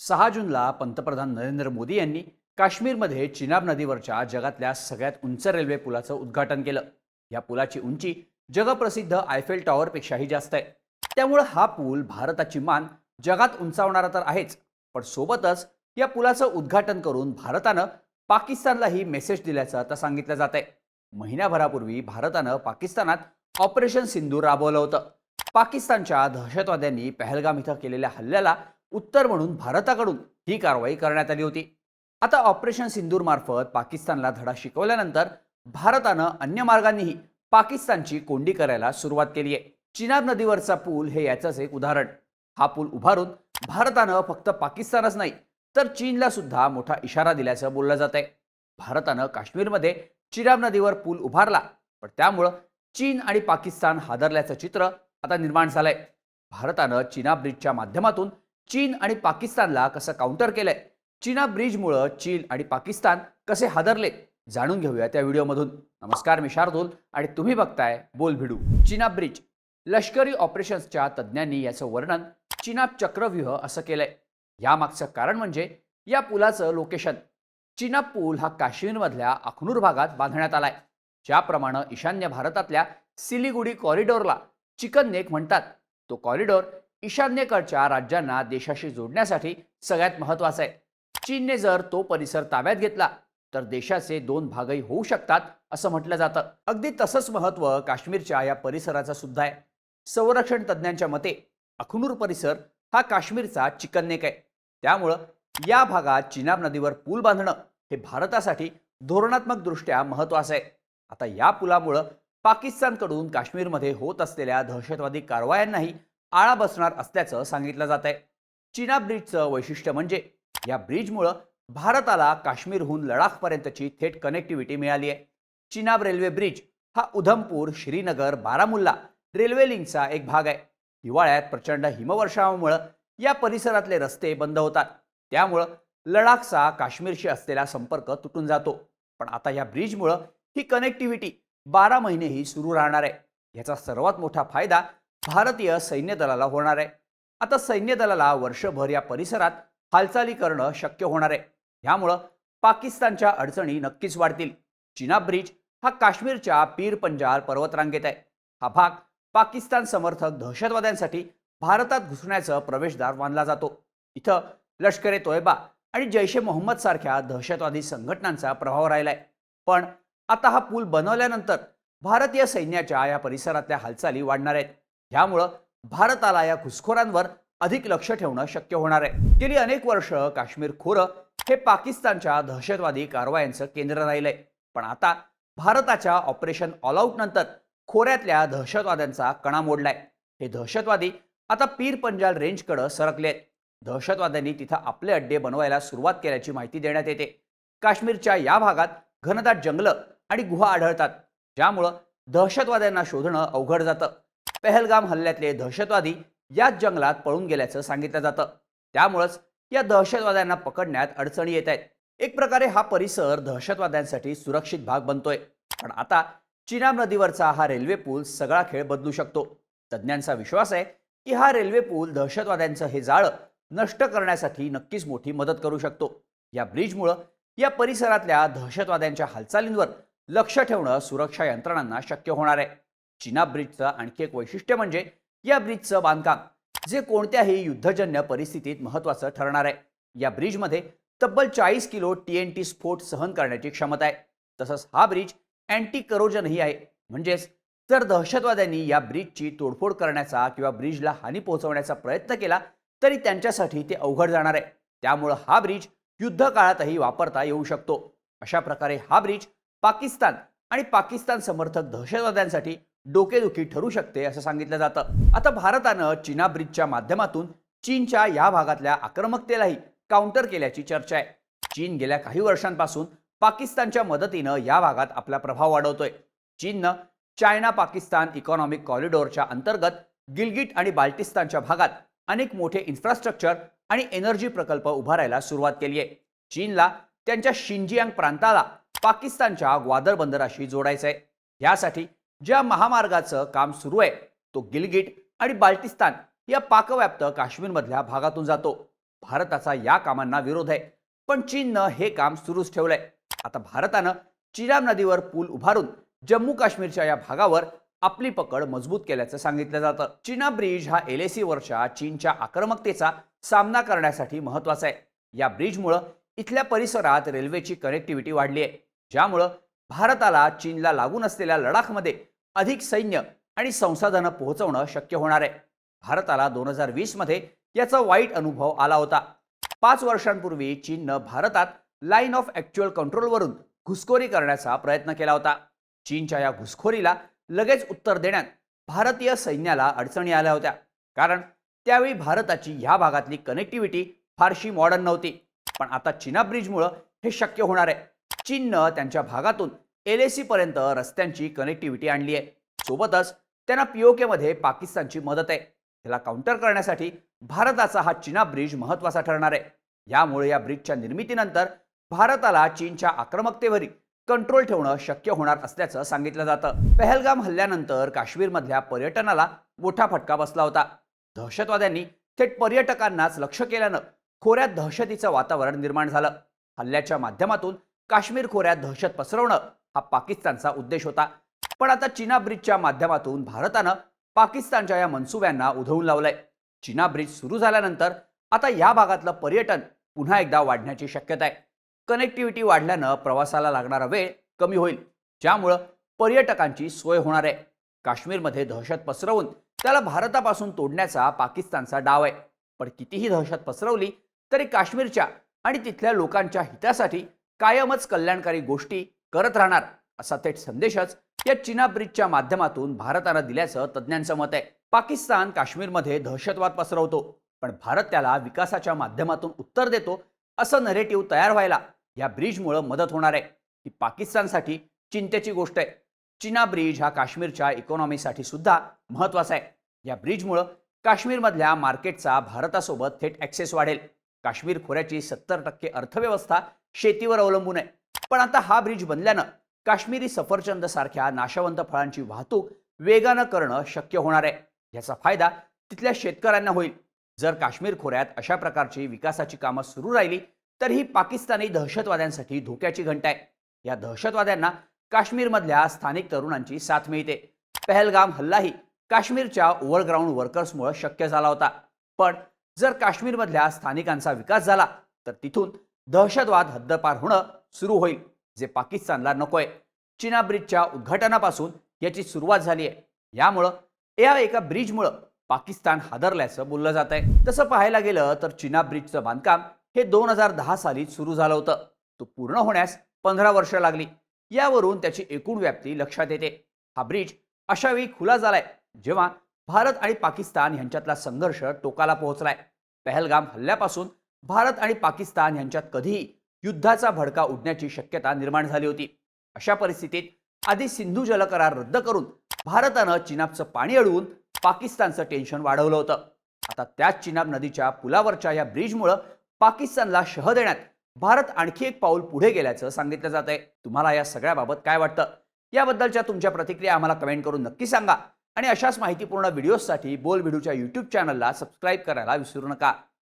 6 जूनला पंतप्रधान नरेंद्र मोदी यांनी काश्मीरमध्ये चिनाब नदीवरच्या जगातल्या सगळ्यात उंच रेल्वे पुलाचं उद्घाटन केलं. या पुलाची उंची जगप्रसिद्ध आयफेल टॉवरपेक्षाही जास्त आहे. त्यामुळे हा पूल भारताची मान जगात उंचावणारा तर आहेच, पण सोबतच या पुलाचं उद्घाटन करून भारतानं पाकिस्तानलाही मेसेज दिल्याचं आता सांगितलं जात आहे. महिन्याभरापूर्वी भारतानं पाकिस्तानात ऑपरेशन सिंधूर राबवलं होतं. पाकिस्तानच्या दहशतवाद्यांनी पहलगाम इथं केलेल्या हल्ल्याला उत्तर म्हणून भारताकडून ही कारवाई करण्यात आली होती. आता ऑपरेशन सिंदूर मार्फत पाकिस्तानला धडा शिकवल्यानंतर भारतानं अन्य मार्गांनीही पाकिस्तानची कोंडी करायला सुरुवात केली आहे. चिनाब नदीवरचा पूल हे याचंच एक उदाहरण. हा पूल उभारून भारतानं फक्त पाकिस्तानच नाही तर चीनला सुद्धा मोठा इशारा दिल्याचं बोललं जात आहे. भारतानं काश्मीरमध्ये चिनाब नदीवर पूल उभारला, पण त्यामुळं चीन आणि पाकिस्तान हादरल्याचं चित्र आता निर्माण झालंय. भारतानं चिनाब ब्रिजच्या माध्यमातून चीन आणि पाकिस्तानला कसं काउंटर केलंय, चिनाब ब्रिजमुळं चीन आणि पाकिस्तान कसे हादरले, जाणून घेऊया त्या व्हिडिओमधून. नमस्कार, मी शार्दूल आणि तुम्ही बघताय बोल भिडू. चिनाब ब्रिज. लष्करी ऑपरेशन्सच्या तज्ज्ञांनी याचं वर्णन चिनाब चक्रव्यूह असं केलंय. यामागचं कारण म्हणजे या पुलाचं लोकेशन. चिनाब पूल हा काश्मीरमधल्या अखनूर भागात बांधण्यात आलाय. ज्याप्रमाणे ईशान्य भारतातल्या सिलिगुडी कॉरिडॉरला चिकन नेक म्हणतात, तो कॉरिडॉर ईशान्येकडच्या राज्यांना देशाशी जोडण्यासाठी सगळ्यात महत्त्वाचा आहे. चीनने जर तो परिसर ताब्यात घेतला तर देशाचे दोन भागही होऊ शकतात असं म्हटलं जातं. अगदी तसंच महत्त्व काश्मीरच्या या परिसराचं सुद्धा आहे. संरक्षण तज्ज्ञांच्या मते अखनूर परिसर हा काश्मीरचा चिकन नेक आहे. त्यामुळं या भागात चिनाब नदीवर पूल बांधणं हे भारतासाठी धोरणात्मक दृष्ट्या महत्त्वाचं आहे. आता या पुलामुळं पाकिस्तानकडून काश्मीरमध्ये होत असलेल्या दहशतवादी कारवायांनाही आळा बसणार असल्याचं सांगितलं जात आहे. चिनाब ब्रिजचं वैशिष्ट्य म्हणजे या ब्रिजमुळं भारताला काश्मीरहून लडाखपर्यंतची थेट कनेक्टिव्हिटी मिळाली आहे. चिनाब रेल्वे ब्रिज हा उधमपूर, श्रीनगर, बारामुल्ला रेल्वे लिंकचा एक भाग आहे. हिवाळ्यात प्रचंड हिमवर्षावामुळं या परिसरातले रस्ते बंद होतात. त्यामुळं लडाखचा काश्मीरशी असलेला संपर्क तुटून जातो. पण आता या ब्रिजमुळं ही कनेक्टिव्हिटी 12 महिनेही सुरू राहणार आहे. याचा सर्वात मोठा फायदा भारतीय सैन्य दलाला होणार आहे. आता सैन्य दलाला वर्षभर या परिसरात हालचाली करणं शक्य होणार आहे. यामुळं पाकिस्तानच्या अडचणी नक्कीच वाढतील. चिनाब ब्रिज हा काश्मीरच्या पीर पंजाल पर्वतरांगेत आहे. हा भाग पाकिस्तान समर्थक दहशतवाद्यांसाठी भारतात घुसण्याचं प्रवेशद्वार मानला जातो. इथं लष्कर ए तोयबा आणि जैश ए मोहम्मद सारख्या दहशतवादी संघटनांचा प्रभाव राहिलाय. पण आता हा पूल बनवल्यानंतर भारतीय सैन्याच्या या परिसरातल्या हालचाली वाढणार आहेत. यामुळं भारताला या घुसखोरांवर अधिक लक्ष ठेवणं शक्य होणार आहे. गेली अनेक वर्ष काश्मीर खोरं हे पाकिस्तानच्या दहशतवादी कारवायांचं केंद्र राहिलंय. पण आता भारताच्या ऑपरेशन ऑल आउट नंतर खोऱ्यातल्या दहशतवाद्यांचा कणा मोडलाय. हे दहशतवादी आता पीर पंजाल रेंजकडे सरकले आहेत. दहशतवाद्यांनी तिथं आपले अड्डे बनवायला सुरुवात केल्याची माहिती देण्यात येते. काश्मीरच्या या भागात घनदाट जंगलं आणि गुहा आढळतात, ज्यामुळं दहशतवाद्यांना शोधणं अवघड जातं. पहलगाम हल्ल्यातले दहशतवादी याच जंगलात पळून गेल्याचं सांगितलं जातं. त्यामुळंच या दहशतवाद्यांना पकडण्यात अडचणी येत आहेत. एक प्रकारे हा परिसर दहशतवाद्यांसाठी सुरक्षित भाग बनतोय. पण आता चिनाब नदीवरचा हा रेल्वे पूल सगळा खेळ बदलू शकतो. तज्ज्ञांचा विश्वास आहे की हा रेल्वे पूल दहशतवाद्यांचं हे जाळं नष्ट करण्यासाठी नक्कीच मोठी मदत करू शकतो. या ब्रिजमुळं या परिसरातल्या दहशतवाद्यांच्या हालचालींवर लक्ष ठेवणं सुरक्षा यंत्रणांना शक्य होणार आहे. चिनाब ब्रिजचं आणखी एक वैशिष्ट्य म्हणजे या ब्रिजचं बांधकाम, जे कोणत्याही युद्धजन्य परिस्थितीत महत्त्वाचं ठरणार आहे. या ब्रिजमध्ये तब्बल 40 किलो TNT स्फोट सहन करण्याची क्षमता आहे. तसंच हा ब्रिज अँटी करोजनही आहे. म्हणजेच जर दहशतवाद्यांनी या ब्रिजची तोडफोड करण्याचा किंवा ब्रिजला हानी पोहोचवण्याचा प्रयत्न केला तरी त्यांच्यासाठी ते अवघड जाणार आहे. त्यामुळं हा ब्रिज युद्ध काळातही वापरता येऊ शकतो. अशा प्रकारे हा ब्रिज पाकिस्तान आणि पाकिस्तान समर्थक दहशतवाद्यांसाठी डोकेदुखी ठरू शकते असं सांगितलं जातं. आता भारतानं चिनाब ब्रिजच्या माध्यमातून चीनच्या या भागातल्या आक्रमकतेलाही काउंटर केल्याची चर्चा आहे. चीन गेल्या काही वर्षांपासून पाकिस्तानच्या मदतीनं या भागात आपला प्रभाव वाढवतोय. चीननं चायना पाकिस्तान इकॉनॉमिक कॉरिडॉरच्या अंतर्गत गिलगिट आणि बाल्टिस्तानच्या भागात अनेक मोठे इन्फ्रास्ट्रक्चर आणि एनर्जी प्रकल्प उभारायला सुरुवात केली आहे. चीनला त्यांच्या शिंजियांग प्रांताला पाकिस्तानच्या ग्वादर बंदराशी जोडायचं आहे. यासाठी ज्या महामार्गाचं काम सुरू आहे तो गिलगिट आणि बाल्टिस्तान या पाकव्याप्त काश्मीरमधल्या भागातून जातो. भारताचा या कामांना विरोध आहे, पण चीननं हे काम सुरूच ठेवलंय. आता भारतानं चिनाब नदीवर पूल उभारून जम्मू काश्मीरच्या या भागावर आपली पकड मजबूत केल्याचं सांगितलं जातं. चिनाब ब्रिज हा LAC वरच्या चीनच्या आक्रमकतेचा सामना करण्यासाठी महत्त्वाचा आहे. या ब्रिजमुळे इथल्या परिसरात रेल्वेची कनेक्टिव्हिटी वाढली आहे, ज्यामुळे भारताला चीनला लागून असलेल्या लडाखमध्ये अधिक सैन्य आणि संसाधनं पोहोचवणं शक्य होणार आहे. भारताला 2020 मध्ये याचा वाईट अनुभव आला होता. 5 वर्षांपूर्वी चीननं भारतात लाईन ऑफ ॲक्च्युअल कंट्रोलवरून घुसखोरी करण्याचा प्रयत्न केला होता. चीनच्या या घुसखोरीला लगेच उत्तर देण्यात भारतीय सैन्याला अडचणी आल्या होत्या, कारण त्यावेळी भारताची ह्या भागातली कनेक्टिव्हिटी फारशी मॉडर्न नव्हती. पण आता चिनाब ब्रिजमुळे हे शक्य होणार आहे. चीननं त्यांच्या भागातून LAC पर्यंत रस्त्यांची कनेक्टिव्हिटी आणली आहे. सोबतच त्यांना POK मध्ये पाकिस्तानची मदत आहे. त्याला काउंटर करण्यासाठी भारताचा हा चिनाब ब्रिज महत्त्वाचा ठरणार आहे. यामुळे या ब्रिजच्या निर्मितीनंतर भारताला चीनच्या आक्रमकतेवरील कंट्रोल ठेवणं शक्य होणार असल्याचं सांगितलं जातं. पहलगाम हल्ल्यानंतर काश्मीरमधल्या पर्यटनाला मोठा फटका बसला होता. दहशतवाद्यांनी थेट पर्यटकांनाच लक्ष्य केल्यानं खोऱ्यात दहशतीचं वातावरण निर्माण झालं. हल्ल्याच्या माध्यमातून काश्मीर खोऱ्यात दहशत पसरवणं हा पाकिस्तानचा उद्देश होता. पण आता चिनाब ब्रिजच्या माध्यमातून भारतानं पाकिस्तानच्या या मनसुब्यांना उधळून लावलंय. चिनाब ब्रिज सुरू झाल्यानंतर आता या भागातलं पर्यटन पुन्हा एकदा वाढण्याची शक्यता आहे. कनेक्टिव्हिटी वाढल्यानं प्रवासाला लागणारा वेळ कमी होईल, ज्यामुळं पर्यटकांची सोय होणार आहे. काश्मीरमध्ये दहशत पसरवून त्याला भारतापासून तोडण्याचा पाकिस्तानचा डाव आहे. पण कितीही दहशत पसरवली तरी काश्मीरच्या आणि तिथल्या लोकांच्या हितासाठी कायमच कल्याणकारी गोष्टी करत राहणार, असा थेट संदेशच या चिनाब ब्रिजच्या माध्यमातून भारतानं दिल्याचं तज्ज्ञांचं मत आहे. पाकिस्तान काश्मीरमध्ये दहशतवाद पसरवतो, पण भारत त्याला विकासाच्या माध्यमातून उत्तर देतो, असं नरेटिव्ह तयार व्हायला या ब्रिजमुळे मदत होणार आहे. ही पाकिस्तानसाठी चिंतेची गोष्ट आहे. चिनाब ब्रिज हा काश्मीरच्या इकॉनॉमीसाठी सुद्धा महत्त्वाचा आहे. या ब्रिजमुळे काश्मीरमधल्या मार्केटचा भारतासोबत थेट ॲक्सेस वाढेल. काश्मीर खोऱ्याची 70% अर्थव्यवस्था शेतीवर अवलंबून आहे. पण आता हा ब्रिज बनल्यानं काश्मीरी सफरचंद सारख्या नाशवंत फळांची वाहतूक वेगानं करणं शक्य होणार आहे. याचा फायदा तिथल्या शेतकऱ्यांना होईल. जर काश्मीर खोऱ्यात अशा प्रकारची विकासाची कामं सुरू राहिली तर ही पाकिस्तानी दहशतवाद्यांसाठी धोक्याची घंटा आहे. या दहशतवाद्यांना काश्मीरमधल्या स्थानिक तरुणांची साथ मिळते. पहलगाम हल्लाही काश्मीरच्या ओव्हरग्राऊंड वर्कर्समुळे शक्य झाला होता. पण जर काश्मीरमधल्या स्थानिकांचा विकास झाला तर तिथून दहशतवाद हद्दपार होणं सुरू होईल, जे पाकिस्तानला नकोय. चिनाब ब्रिजच्या उद्घाटनापासून याची सुरुवात झाली आहे. यामुळं या एका ब्रिजमुळं पाकिस्तान हादरल्याचं बोललं जात आहे. तसं पाहायला गेलं तर चिनाब ब्रिजचं बांधकाम हे 2010 साली सुरू झालं होतं. तो पूर्ण होण्यास 15 वर्ष लागली. यावरून त्याची एकूण व्याप्ती लक्षात येते. हा ब्रिज अशा वेळी खुला झालाय जेव्हा भारत आणि पाकिस्तान यांच्यातला संघर्ष टोकाला पोहोचलाय. पहलगाम हल्ल्यापासून भारत आणि पाकिस्तान यांच्यात कधीही युद्धाचा भडका उडण्याची शक्यता निर्माण झाली होती. अशा परिस्थितीत आधी सिंधू जलकरार रद्द करून भारतानं चिनाबचं पाणी अडवून पाकिस्तानचं टेन्शन वाढवलं होतं. आता त्याच चिनाब नदीच्या पुलावरच्या या ब्रिजमुळे पाकिस्तानला शह देण्यात भारत आणखी एक पाऊल पुढे गेल्याचं सांगितलं जात आहे. तुम्हाला या सगळ्याबाबत काय वाटतं? याबद्दलच्या तुमच्या प्रतिक्रिया आम्हाला कमेंट करून नक्की सांगा आणि अशाच माहितीपूर्ण व्हिडिओजसाठी बोल व्हिडिओच्या YouTube चॅनलला सबस्क्राईब करायला विसरू नका.